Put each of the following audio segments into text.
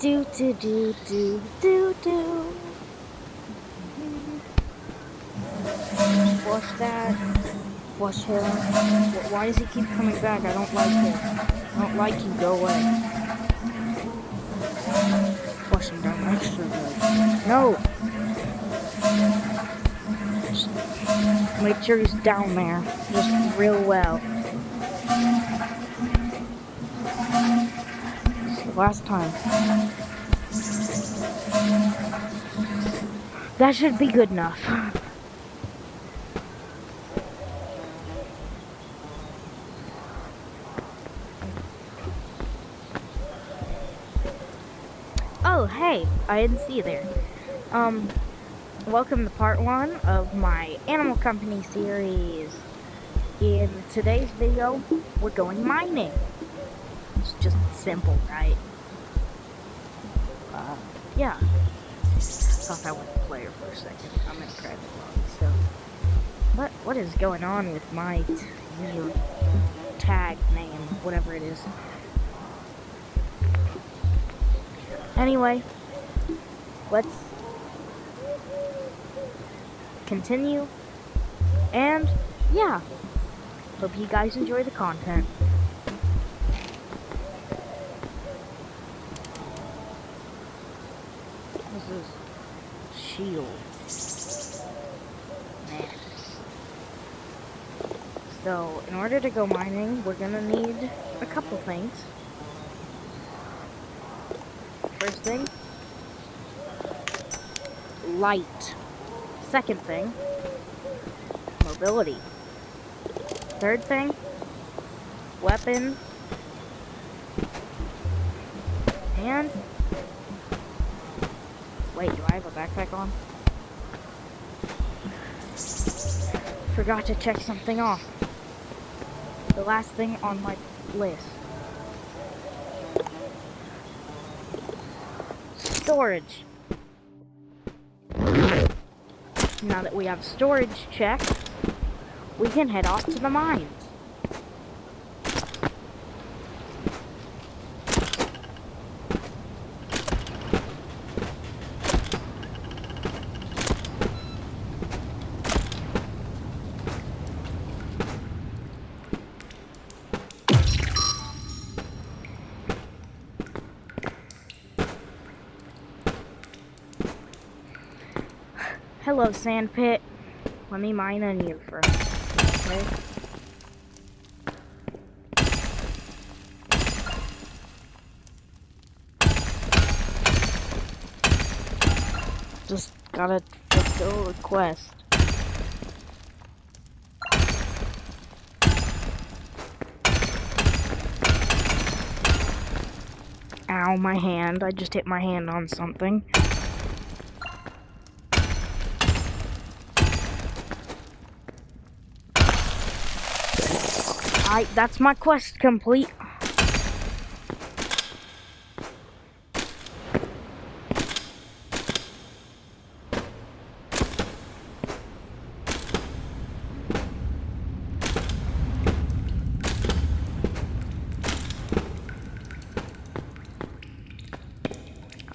Do do do do do do. Flush that. Flush him. Why does he keep coming back? I don't like him. I don't like you. Go away. Flush him down extra good. No! Just make sure he's down there. Just real well. This is the last time. That should be good enough. Oh, hey, I didn't see you there. Welcome to part 1 of my Animal Company series. In today's video, we're going mining. It's just simple, right? Yeah. Thought I was a player for a second. I'm in a private lobby, so... What is going on with my user tag name, whatever it is? Anyway, let's continue, and yeah, hope you guys enjoy the content. This is shield. Man. So, in order to go mining, we're gonna need a couple things. First thing, light. Second thing, mobility. Third thing, weapon. And, wait, do I have a backpack on? Forgot to check something off. The last thing on my list. Storage. Now that we have storage checked, we can head off to the mines. Hello, sandpit. Let me mine on you first, okay? Just gotta fulfill a request. Ow, my hand. I just hit my hand on something. That's my quest complete.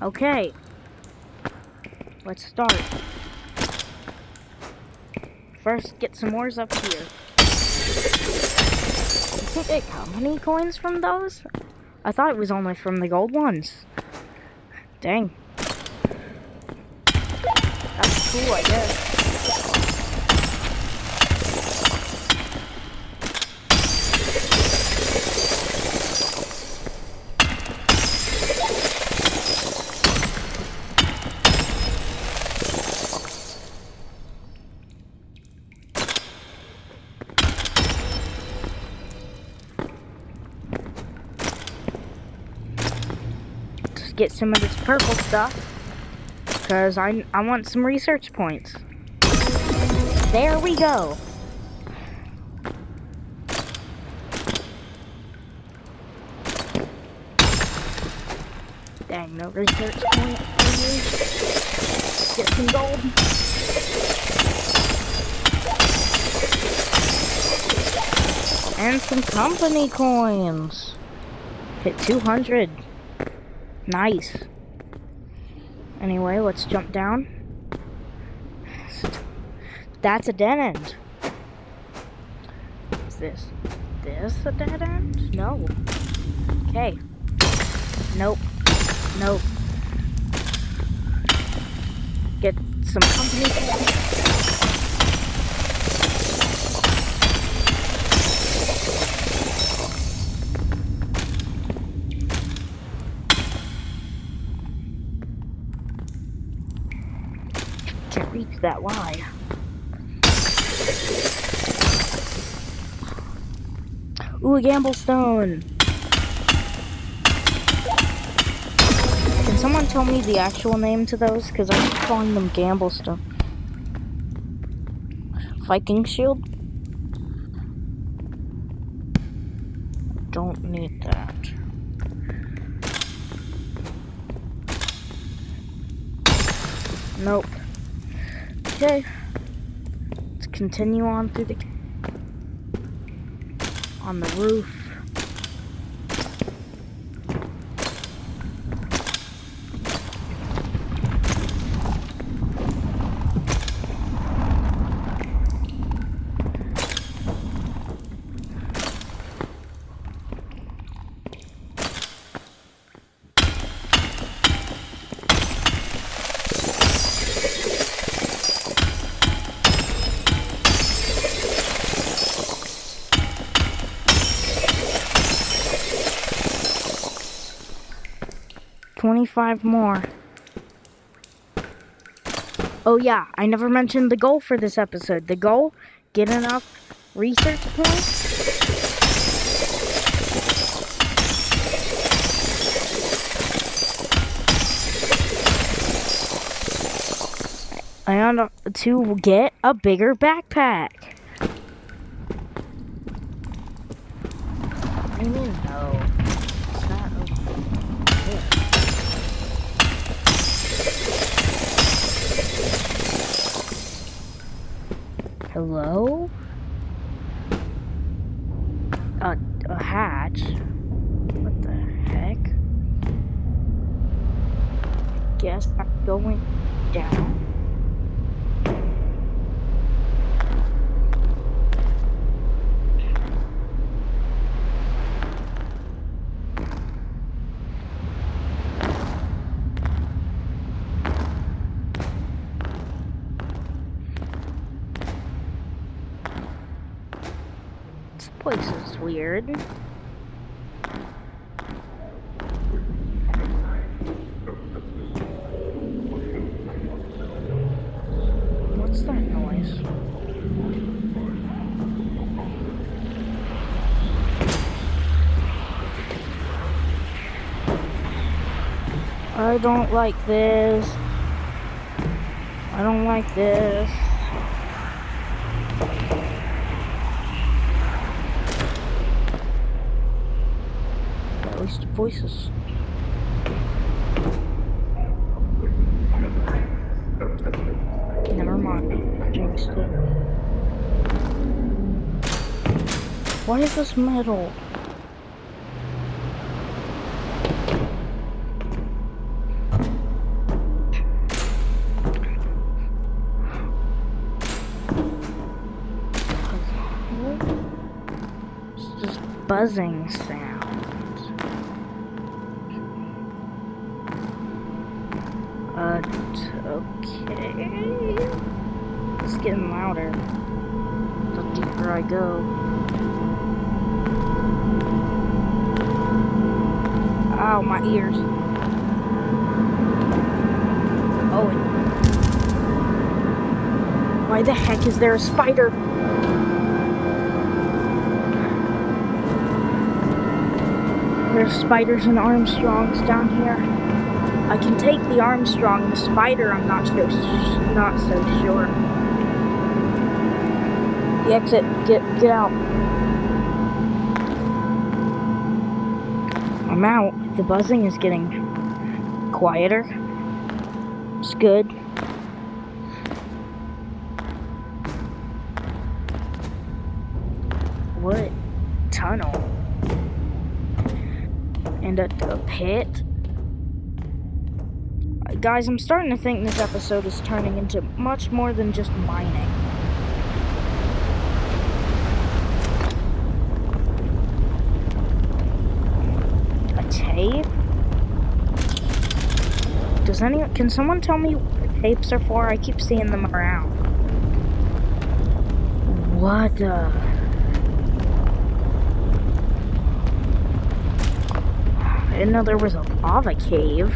Okay. Let's start. First, get some ores up here. You can't get company coins from those? I thought it was only from the gold ones. Dang. That's cool, I guess. Get some of this purple stuff, because I want some research points. There we go. Dang, no research point for you. Get some gold. And some company coins. Hit 200. Nice. Anyway, let's jump down. That's a dead end. Is this a dead end? No. Okay. Nope. Nope. Get some company. Can't reach that Y. Ooh, a gamble stone. Can someone tell me the actual name to those? Because I keep calling them gamble stone. Viking shield? Don't need that. Nope. Okay. Let's continue on through the... on the roof. $25 more. Oh yeah, I never mentioned the goal for this episode. The goal, get enough research points. And to get a bigger backpack. I mean, no. It's not okay. Hello? A hatch? What the heck? Guess I'm going down. This place is weird. What's that noise? I don't like this. I don't like this. At least the voices. Never mind. I jinxed it. Why is this metal? It's just buzzing sound. Okay. It's getting louder the deeper I go. Ow, my ears. Oh, why the heck is there a spider? There's spiders and Armstrongs down here. I can take the Armstrong, the spider I'm not so sure. The exit, get out. I'm out. The buzzing is getting quieter. It's good. What tunnel? And a pit? Guys, I'm starting to think this episode is turning into much more than just mining. A tape? Can someone tell me what tapes are for? I keep seeing them around. What the? I didn't know there was a lava cave.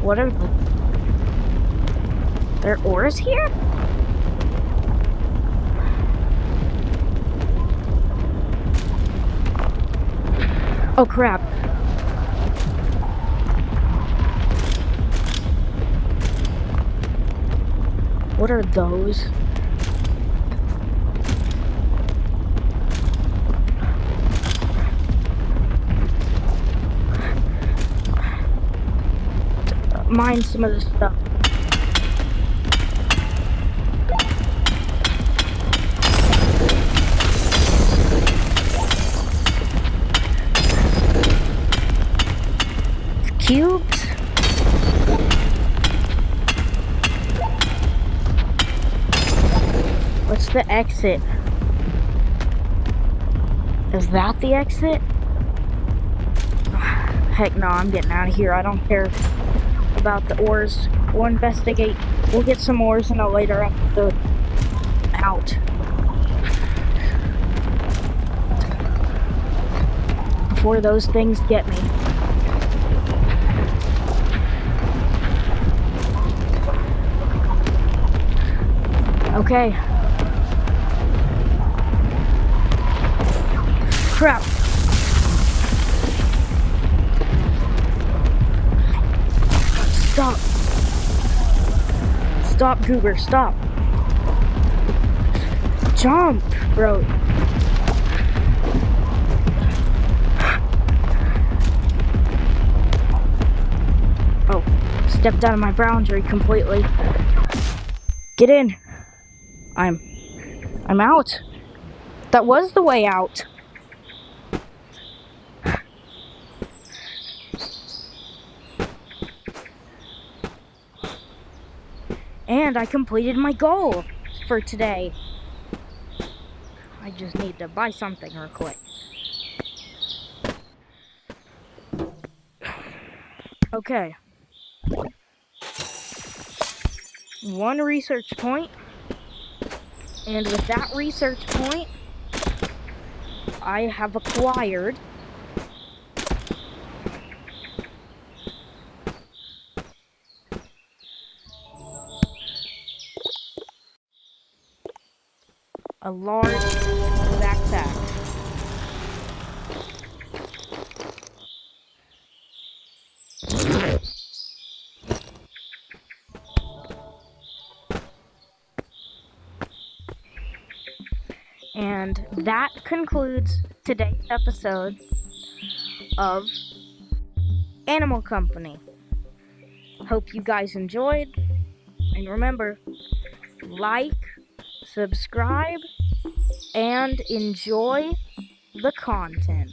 What are the... There are ores here? Oh crap. What are those? Mine some of the stuff. Cubes? What's the exit? Is that the exit? Heck no, I'm getting out of here. I don't care about the ores. We'll investigate. We'll get some ores in a later episode. Out. Before those things get me. Okay. Crap. Stop. Stop, Goober, stop. Jump, bro. Oh, stepped out of my boundary completely. Get in. I'm out. That was the way out. And I completed my goal for today. I just need to buy something real quick. Okay. 1 research point. And with that research point, I have acquired a large backpack. And that concludes today's episode of Animal Company. Hope you guys enjoyed. And remember, like, subscribe, and enjoy the content.